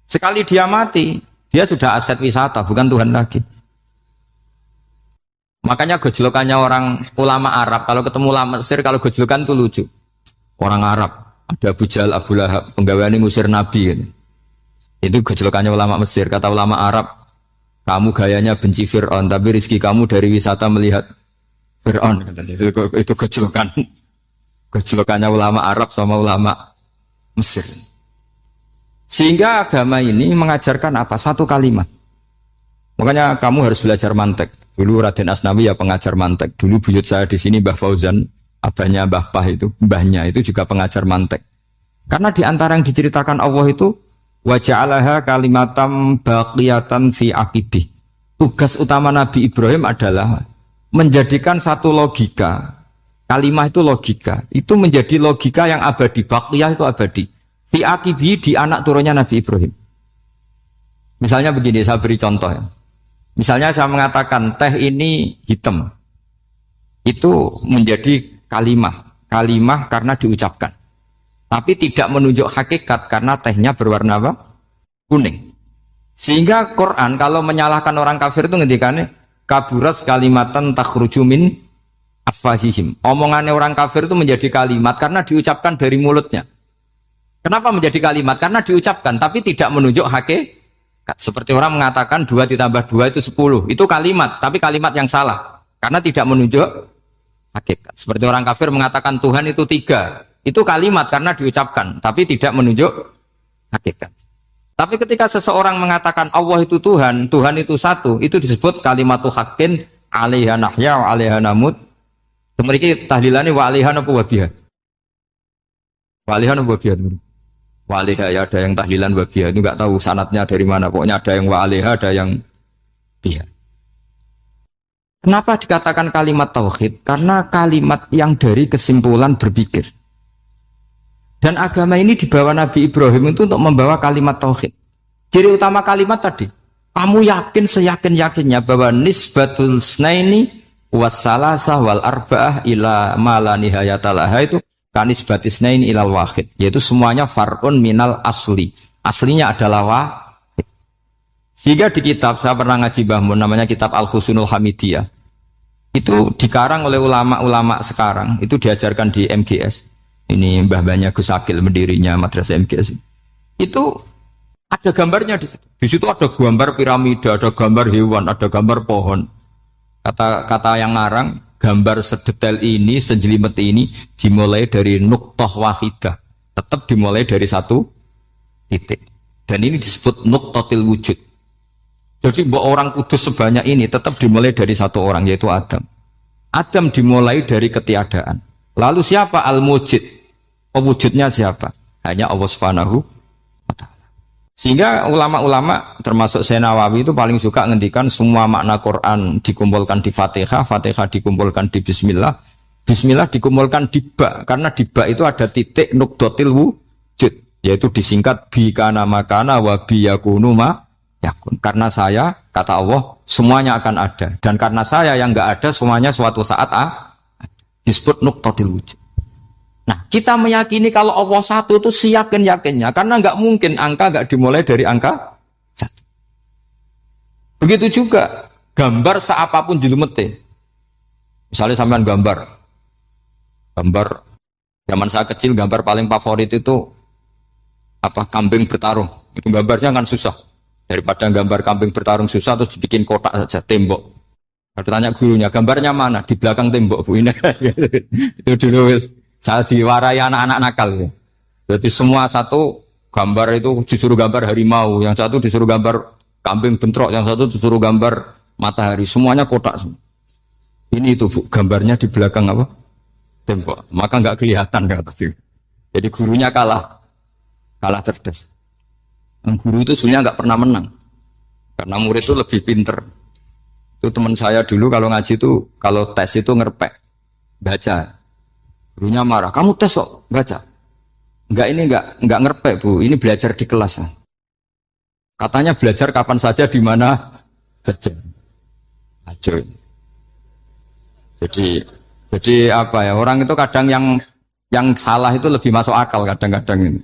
Sekali dia mati, dia sudah aset wisata, bukan Tuhan lagi. Makanya gejolokannya orang ulama Arab, kalau ketemu ulama Mesir, kalau gejolokan itu lucu. Orang Arab, ada Abu Jahal, Abu Lahab, penggaweane ngusir Nabi. Gitu. Itu gejolokannya ulama Mesir. Kata ulama Arab, kamu gayanya benci Fir'aun, tapi rizki kamu dari wisata melihat Fir'aun. Itu gejolokan. Gejolokannya ulama Arab sama ulama Mesir. Sehingga agama ini mengajarkan apa? Satu kalimat. Makanya kamu harus belajar mantek. Dulu Raden Asnawi ya pengajar mantek. Dulu buyut saya di sini Mbah Fauzan, abahnya Mbah Pah itu, mbahnya itu juga pengajar mantek. Karena di antara yang diceritakan Allah itu wa ja'alaha kalimatam baqiyatan fi aqibih. Tugas utama Nabi Ibrahim adalah menjadikan satu logika. Kalimah itu logika. Itu menjadi logika yang abadi. Baqiyah itu abadi. Fi aqibih di anak turunnya Nabi Ibrahim. Misalnya begini, saya beri contoh ya. Misalnya saya mengatakan teh ini hitam. Itu menjadi kalimah karena diucapkan. Tapi tidak menunjuk hakikat karena tehnya berwarna apa? Kuning. Sehingga Quran kalau menyalahkan orang kafir itu ngendikannya kaburas kalimatan takhruju min afwahihim. Omongannya orang kafir itu menjadi kalimat karena diucapkan dari mulutnya. Kenapa menjadi kalimat? Karena diucapkan tapi tidak menunjuk hakikat. Seperti orang mengatakan 2 ditambah 2 itu 10. Itu kalimat, tapi kalimat yang salah. Karena tidak menunjuk hakikat. Seperti orang kafir mengatakan Tuhan itu 3. Itu kalimat karena diucapkan, tapi tidak menunjuk hakikat. Tapi ketika seseorang mengatakan Allah itu Tuhan, Tuhan itu satu, itu disebut kalimatu haqqin 'alaiha nahya wa 'alaiha namut. Mriki tahlilannya wa 'alaiha napa wa biha. Wa 'alaiha napa biha. Wa 'alaiha ya ada yang tahlilan wa biha, itu enggak tahu sanadnya dari mana. Pokoknya ada yang wa 'alaiha, ada yang biha. Kenapa dikatakan kalimat tauhid? Karena kalimat yang dari kesimpulan berpikir. Dan agama ini dibawa Nabi Ibrahim itu untuk membawa kalimat tauhid. Ciri utama kalimat tadi, kamu yakin seyakin-yakinnya bahwa nisbatul snaini wassalasah wal arba'ah ila ma la nihayata laha itu kanisbatis snaini ilal wahid, yaitu semuanya far'un minal asli. Aslinya adalah wahid. Sehingga di kitab, saya pernah ngaji Mbah Mun, namanya kitab Al-Husunul Hamidiyah. Itu dikarang oleh ulama-ulama sekarang, itu diajarkan di MGS. Ini mbah-mbahnya Gus Akil, pendirinya madrasah MGS. Itu ada gambarnya di situ. Di situ ada gambar piramida, ada gambar hewan, ada gambar pohon. Kata yang ngarang, gambar sedetail ini, sejelimet ini dimulai dari nuqtah wahidah. Tetap dimulai dari satu titik. Dan ini disebut nuqtatil wujud. Jadi orang kudus sebanyak ini tetap dimulai dari satu orang, yaitu Adam. Adam dimulai dari ketiadaan. Lalu siapa al-mujid? Wujudnya siapa? Hanya Allah Subhanahu wa ta'ala. Sehingga ulama-ulama termasuk Syekh Nawawi itu paling suka ngendikan semua makna Quran dikumpulkan di Fatihah, Fatihah dikumpulkan di Bismillah, Bismillah dikumpulkan di Ba, karena di Ba itu ada titik nuqtatil wujud, yaitu disingkat bi kana makana wa bi yakunu ma yakun. Karena saya, kata Allah, semuanya akan ada. Dan karena saya yang enggak ada, semuanya suatu saat disebut nuqtatil wujud. Nah, kita meyakini kalau Allah satu itu seyakin-yakinnya. Karena enggak mungkin angka enggak dimulai dari angka satu. Begitu juga gambar seapapun julumete. Misalnya sampean gambar zaman saya kecil, gambar paling favorit itu apa, kambing bertarung. Itu gambarnya kan susah. Daripada gambar kambing bertarung susah terus dibikin kotak saja, tembok. Kalau tanya gurunya, gambarnya mana? Di belakang tembok, Bu. Ini itu dulu saya diwarai anak-anak nakal. Jadi semua satu gambar itu disuruh gambar harimau, yang satu disuruh gambar kambing bentrok, yang satu disuruh gambar matahari, semuanya kotak semua. Ini itu, Bu, gambarnya di belakang apa? Tembok. Maka nggak kelihatan kata sih. Jadi gurunya kalah cerdas. Guru itu sebenarnya nggak pernah menang, karena murid itu lebih pinter. Itu teman saya dulu kalau ngaji itu, kalau tes itu ngerpek, baca. Gurunya marah, kamu tes kok baca? Enggak ngerpek, Bu. Ini belajar di kelas. Katanya belajar kapan saja, di mana saja. Acuh. Jadi apa ya, orang itu kadang yang salah itu lebih masuk akal kadang-kadang ini.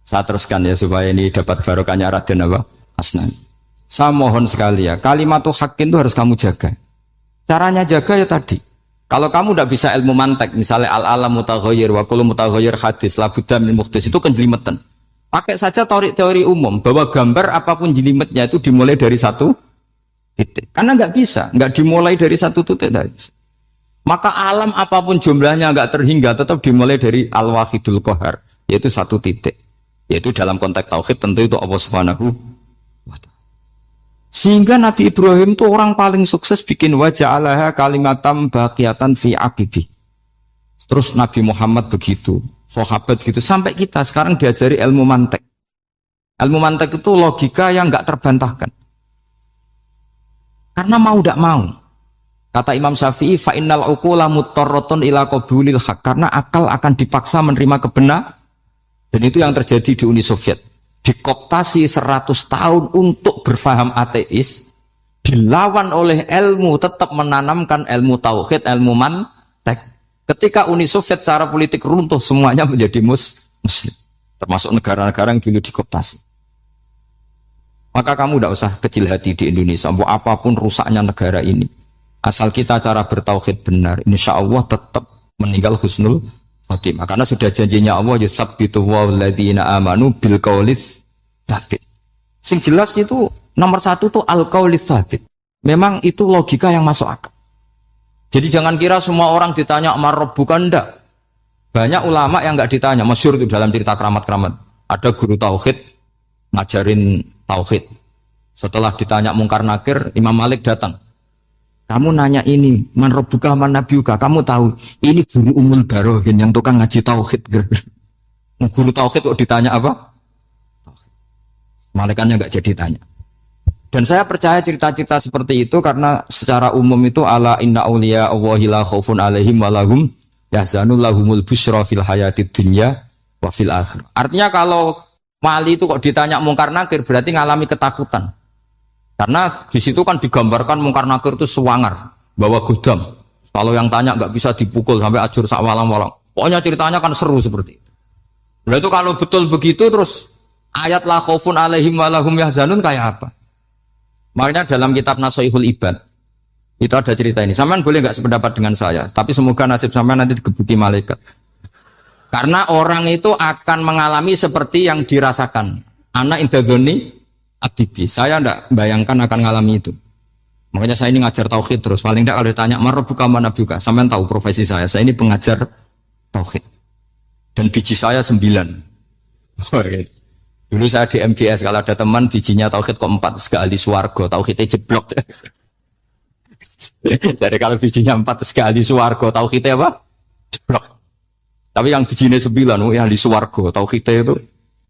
Saya teruskan ya supaya ini dapat barokahnya Raden apa? Asnan. Saya mohon sekali ya, kalimatul haqqin itu harus kamu jaga. Caranya jaga ya tadi. Kalau kamu tidak bisa ilmu mantek, misalnya al-alam mutaghayyir wa kullu mutaghayyir hadis la budda min muhdits, itu kan jelimetan. Pakai saja teori umum bahwa gambar apapun jelimetnya itu dimulai dari satu titik. Karena nggak bisa, nggak dimulai dari satu titik. Maka alam apapun jumlahnya nggak terhingga, tetap dimulai dari al-wahidul qahar, yaitu satu titik. Yaitu dalam konteks tauhid tentu itu Allah Subhanahu wa ta'ala. Sehingga Nabi Ibrahim itu orang paling sukses bikin waja'alaha kalimatam baqiyatan fi aqibi. Terus Nabi Muhammad begitu, sahabat gitu, sampai kita sekarang diajari ilmu mantek. Ilmu mantek itu logika yang enggak terbantahkan. Karena mau tidak mau. Kata Imam Syafi'i, fa innal uqula muttarratun ila qabulil haq, karena akal akan dipaksa menerima kebenaran. Dan itu yang terjadi di Uni Soviet. Dikooptasi 100 tahun untuk berfaham ateis, dilawan oleh ilmu, tetap menanamkan ilmu tauhid, ilmu mantek. Ketika Uni Soviet secara politik runtuh, semuanya menjadi muslim. Termasuk negara-negara yang dulu dikooptasi. Maka kamu tidak usah kecil hati di Indonesia, mau apapun rusaknya negara ini. Asal kita cara bertauhid benar, insya Allah tetap meninggal husnul khotimah. Karena sudah janjinya Allah, yusabbitu walladzina amanu bil qaulis tsabit. Sing jelas itu nomor satu tuh al qaulis tsabit. Memang itu logika yang masuk akal. Jadi jangan kira semua orang ditanya marrob, bukan, enggak. Banyak ulama yang enggak ditanya, masyhur itu dalam cerita keramat-keramat. Ada guru tauhid ngajarin tauhid. Setelah ditanya mungkar nakir, Imam Malik datang. Kamu nanya ini, man rabbuka man nabiyuka, kamu tahu ini guru Ummul Barohin yang tukang ngaji tauhid. Guru tauhid kok ditanya apa? Malaikatnya enggak jadi tanya. Dan saya percaya cerita-cerita seperti itu karena secara umum itu ala inna auliya Allahi la khaufun alaihim wa lahum yahzanun lahumul busyra fil hayatid dunya wa fil akhirah. Artinya kalau wali itu kok ditanya mungkar nakir berarti ngalami ketakutan. Karena di situ kan digambarkan mungkar nakir itu sewangar, bawa godam. Kalau yang tanya nggak bisa dipukul sampai ajur sak walang-walang. Pokoknya ceritanya kan seru seperti itu. Nah itu kalau betul begitu terus ayat la khaufun alaihim wa lahum yahzanun kayak apa? Makanya dalam kitab Nashihul Ibad itu ada cerita ini. Sampean boleh nggak sependapat dengan saya, tapi semoga nasib sampean nanti digebuki malaikat. Karena orang itu akan mengalami seperti yang dirasakan. Ana indadzoni abdibi. Saya tidak bayangkan akan mengalami itu. Makanya saya ini ngajar tauhid terus. Paling tidak kalau ditanya marabbuka man nabiyuka, sampean tahu profesi saya. Saya ini pengajar tauhid. Dan biji saya 9. Dulu saya di MGS, kalau ada teman bijinya tauhid kok 4, segala ahli swarga, tauhidnya jeblok. Dari kalau bijinya 4 segala ahli swarga, tauhidnya apa? Jeblok. Tapi yang bijinya 9, yang ahli swarga, tauhidnya itu,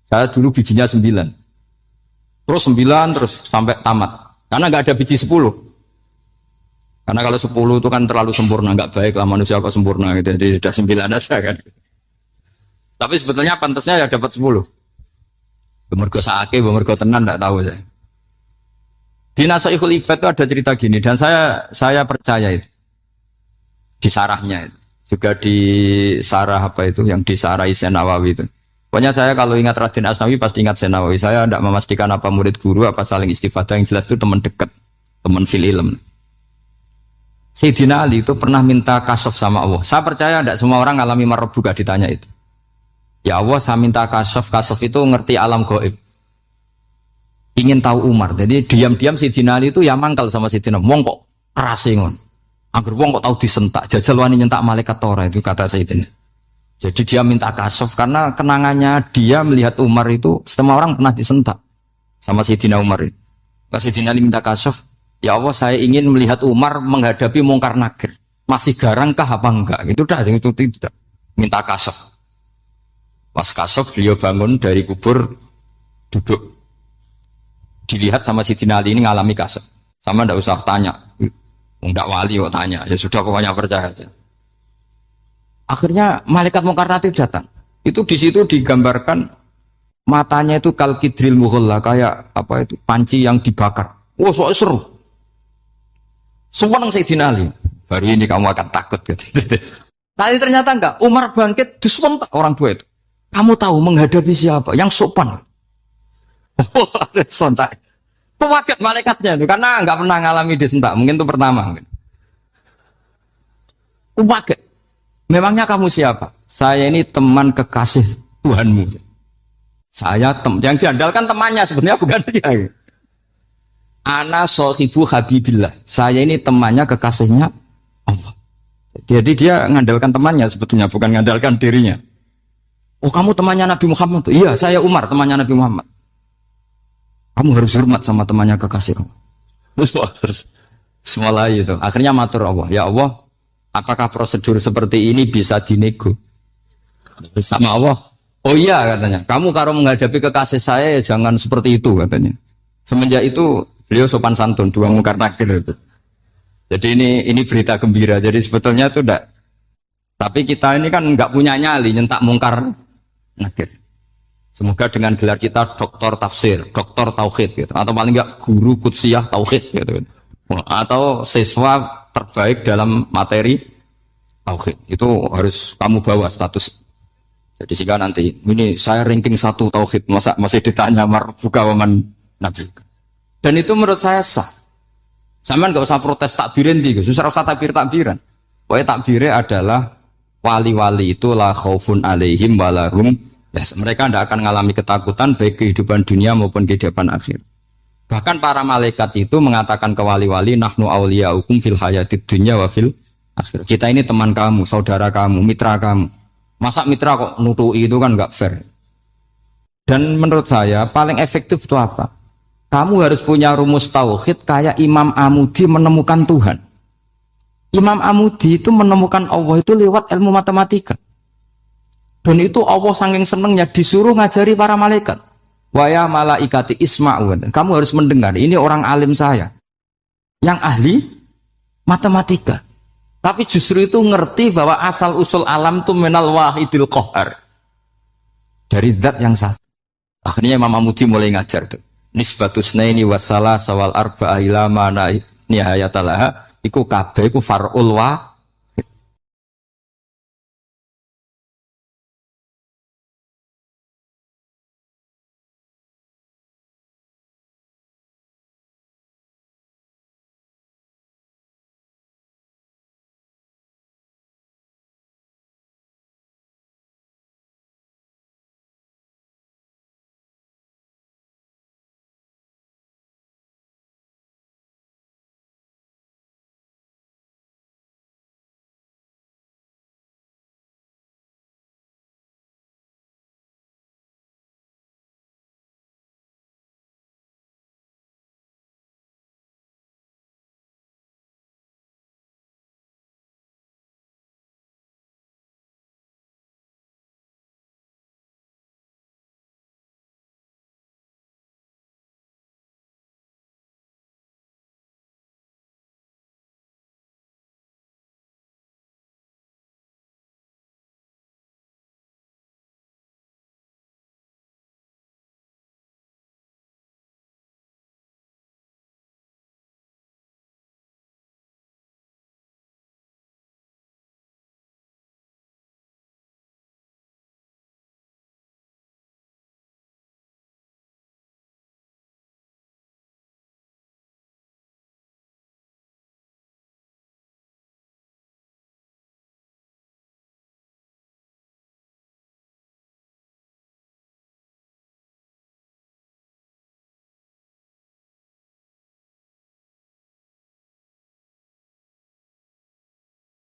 saya dulu bijinya 9. Terus 9 terus sampai tamat. Karena nggak ada biji 10. Karena kalau 10 itu kan terlalu sempurna, nggak baik lah manusia kok sempurna gitu. Jadi sudah 9 aja kan. Tapi sebetulnya pantasnya ya dapat 10. Mergo sakake, mergo tenan enggak tahu saya. Di Nashaikhul Ibad itu ada cerita gini dan saya percaya itu. Di sarahnya itu. Juga di sarah apa itu yang disarai Senawawi itu. Pokoknya saya kalau ingat Raden Asnawi pasti ingat Senawawi. Saya tidak memastikan apa murid guru apa saling istifadah, yang jelas itu teman dekat, teman fil ilm. Sayyidina Ali itu pernah minta kasaf sama Allah. Saya percaya tidak semua orang alami marbuka ditanya itu. Ya Allah, saya minta kasaf itu ngerti alam gaib. Ingin tahu Umar. Jadi diam-diam Sayyidina Ali itu ya mangkal sama Sayyidina. Wong kok keras ngon. Angger wong kok tahu disentak, jajal wani nyentak malaikat tora, itu kata Sayyidina. Jadi dia minta kasaf karena kenangannya dia melihat Umar itu semua orang pernah disentak sama Sayyidina Umar itu. Sayyidina Ali minta kasaf. Ya Allah, saya ingin melihat Umar menghadapi Mungkar Nakir. Masih garangkah apa enggak? Itu dah, itu tidak. Minta kasaf. Pas kasaf beliau bangun dari kubur, duduk. Dilihat sama Sayyidina Ali ini ngalami kasaf. Sama ndak usah tanya. Ndak wali kok tanya. Ya sudah pokoknya percaya aja. Akhirnya malaikat Mungkar Nakir datang. Itu di situ digambarkan matanya itu kalkidril mughalla, kayak apa itu panci yang dibakar. Wah, soal seru. Semua nang Sayyidina Ali. Baru ini kamu akan takut gitu. Tapi ternyata enggak. Umar bangkit disewentak orang tua itu. Kamu tahu menghadapi siapa? Yang sopan. Sontak. Kaget malaikatnya itu karena enggak pernah ngalami disentak. Mungkin itu pertama. Kaget. Memangnya kamu siapa? Saya ini teman kekasih Tuhanmu. Saya yang diandalkan temannya sebenarnya bukan dia. Ana sohibu habibillah. Saya ini temannya kekasihnya Allah. Jadi dia mengandalkan temannya sebetulnya, bukan mengandalkan dirinya. Oh, kamu temannya Nabi Muhammad tuh? Iya, saya Umar, temannya Nabi Muhammad. Kamu harus hormat sama temannya kekasih kamu. Terus mulai itu. Akhirnya matur Allah. Ya Allah, apakah prosedur seperti ini bisa dinego? Sama Allah. Oh iya katanya. Kamu kalau menghadapi kekasih saya ya jangan seperti itu katanya. Semenjak itu beliau sopan santun, dua Mungkar Nakir itu. Jadi ini berita gembira. Jadi sebetulnya itu enggak. Tapi kita ini kan enggak punya nyali nyentak Mungkar Nakir. Semoga dengan gelar kita doktor tafsir, doktor tauhid gitu. Atau paling enggak guru kudsiyah tauhid gitu. Atau siswa terbaik dalam materi tauhid. Itu harus kamu bawa status. Jadi sehingga nanti ini saya ranking 1 tauhid, masih ditanya marbuka waman nabi. Dan itu menurut saya sah. Sampean enggak usah protes takbirin di, susah usah takbiran. Pokoknya takbirnya adalah wali-wali itu la khaufun alaihim walahum. Yes, mereka tidak akan mengalami ketakutan baik kehidupan dunia maupun kehidupan akhir. Bahkan para malaikat itu mengatakan ke wali-wali nahnu auliyaukum fil hayatid dunya wa fil akhir. Kita ini teman kamu, saudara kamu, mitra kamu. Masa mitra kok nutui itu kan enggak fair. Dan menurut saya paling efektif itu apa? Kamu harus punya rumus tauhid kayak Imam Amudi menemukan Tuhan. Imam Amudi itu menemukan Allah itu lewat ilmu matematika. Dan itu Allah saking senengnya disuruh ngajari para malaikat. Wa ya malaikati isma'u. Kamu harus mendengar, ini orang alim saya. Yang ahli matematika. Tapi justru itu ngerti bahwa asal usul alam itu minal wahidil qahar. Dari zat yang satu. Akhirnya Imam Amudi mulai ngajar tuh. Nisbatus naini wassalah sawal arba'a ila ma nihayatalaha iku kabeh iku far'ul wa